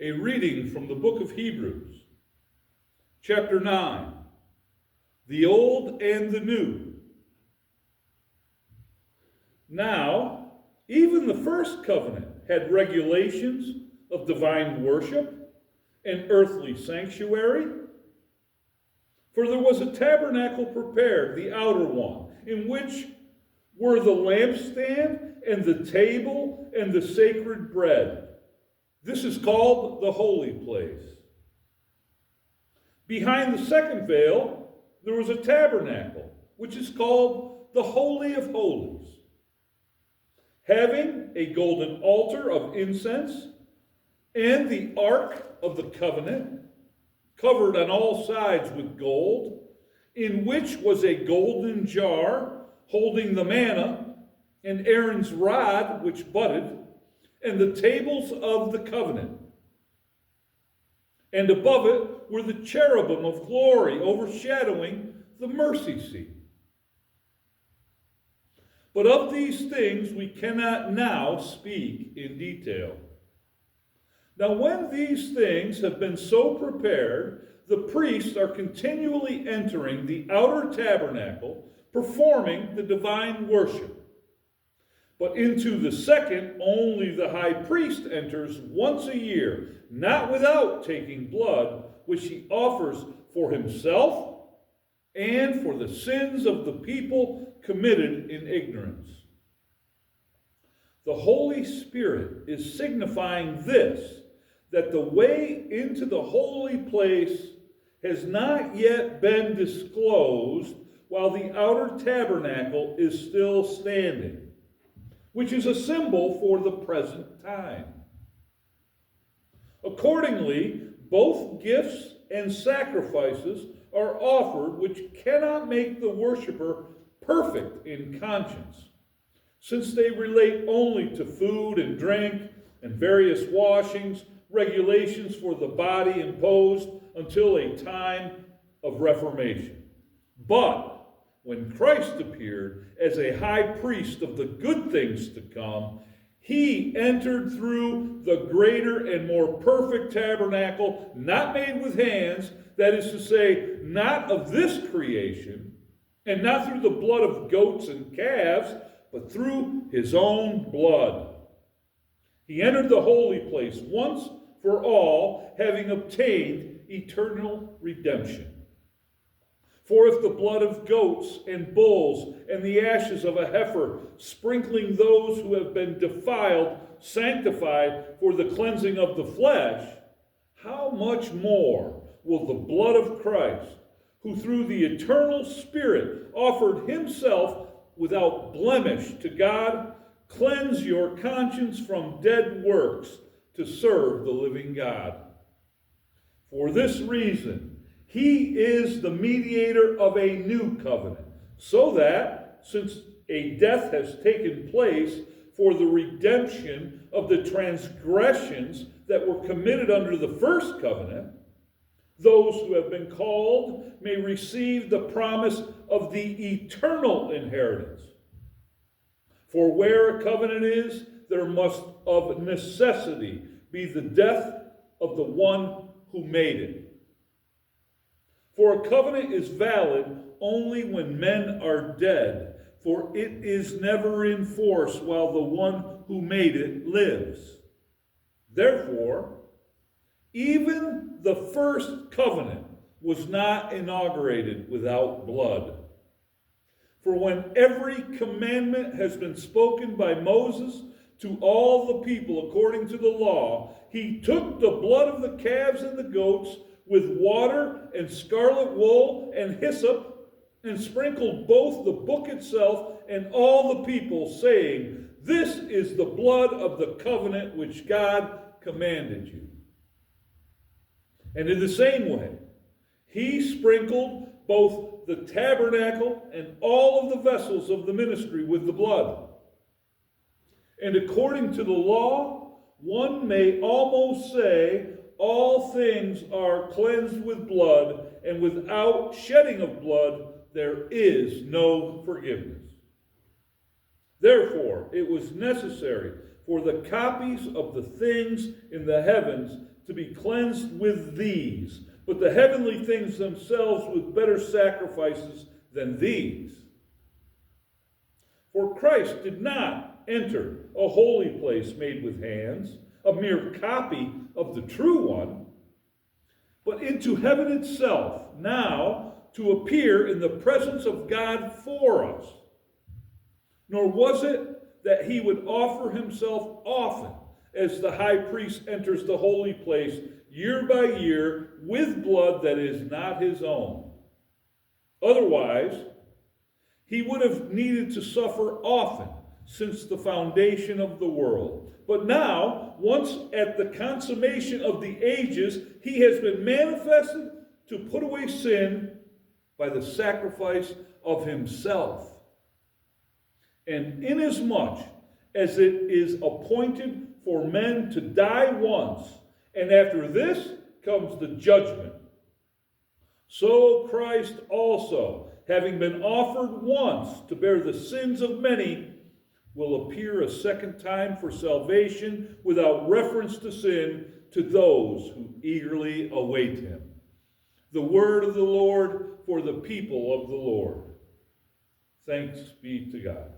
A reading from the book of Hebrews, chapter 9, the Old and the New. Now, even the first covenant had regulations of divine worship and earthly sanctuary. For there was a tabernacle prepared, the outer one, in which were the lampstand and the table and the sacred bread. This is called the holy place. Behind the second veil, there was a tabernacle, which is called the Holy of Holies, having a golden altar of incense and the Ark of the Covenant, covered on all sides with gold, in which was a golden jar holding the manna, and Aaron's rod which budded, and the tables of the covenant. And above it were the cherubim of glory overshadowing the mercy seat. But of these things we cannot now speak in detail. Now when these things have been so prepared, the priests are continually entering the outer tabernacle, performing the divine worship. But into the second, only the high priest enters once a year, not without taking blood, which he offers for himself and for the sins of the people committed in ignorance. The Holy Spirit is signifying this, that the way into the holy place has not yet been disclosed while the outer tabernacle is still standing, which is a symbol for the present time. Accordingly, both gifts and sacrifices are offered, which cannot make the worshiper perfect in conscience, since they relate only to food and drink and various washings, regulations for the body imposed until a time of reformation. But when Christ appeared as a high priest of the good things to come, he entered through the greater and more perfect tabernacle, not made with hands, that is to say, not of this creation, and not through the blood of goats and calves, but through his own blood. He entered the holy place once for all, having obtained eternal redemption. For if the blood of goats and bulls and the ashes of a heifer, sprinkling those who have been defiled, sanctified for the cleansing of the flesh, how much more will the blood of Christ, who through the eternal Spirit offered himself without blemish to God, cleanse your conscience from dead works to serve the living God? For this reason, he is the mediator of a new covenant, so that, since a death has taken place for the redemption of the transgressions that were committed under the first covenant, those who have been called may receive the promise of the eternal inheritance. For where a covenant is, there must of necessity be the death of the one who made it. For a covenant is valid only when men are dead, for it is never in force while the one who made it lives. Therefore, even the first covenant was not inaugurated without blood. For when every commandment has been spoken by Moses to all the people according to the law, he took the blood of the calves and the goats with water and scarlet wool and hyssop, and sprinkled both the book itself and all the people, saying, "This is the blood of the covenant which God commanded you." And in the same way, he sprinkled both the tabernacle and all of the vessels of the ministry with the blood. And according to the law, one may almost say, all things are cleansed with blood, and without shedding of blood, there is no forgiveness. Therefore, it was necessary for the copies of the things in the heavens to be cleansed with these, but the heavenly things themselves with better sacrifices than these. For Christ did not enter a holy place made with hands, a mere copy of the true one, but into heaven itself, now to appear in the presence of God for us. Nor was it that he would offer himself often, as the high priest enters the holy place year by year with blood that is not his own. Otherwise, he would have needed to suffer often since the foundation of the world. But now, once at the consummation of the ages, he has been manifested to put away sin by the sacrifice of himself. And inasmuch as it is appointed for men to die once, and after this comes the judgment, so Christ also, having been offered once to bear the sins of many, will appear a second time for salvation without reference to sin to those who eagerly await him. The word of the Lord for the people of the Lord. Thanks be to God.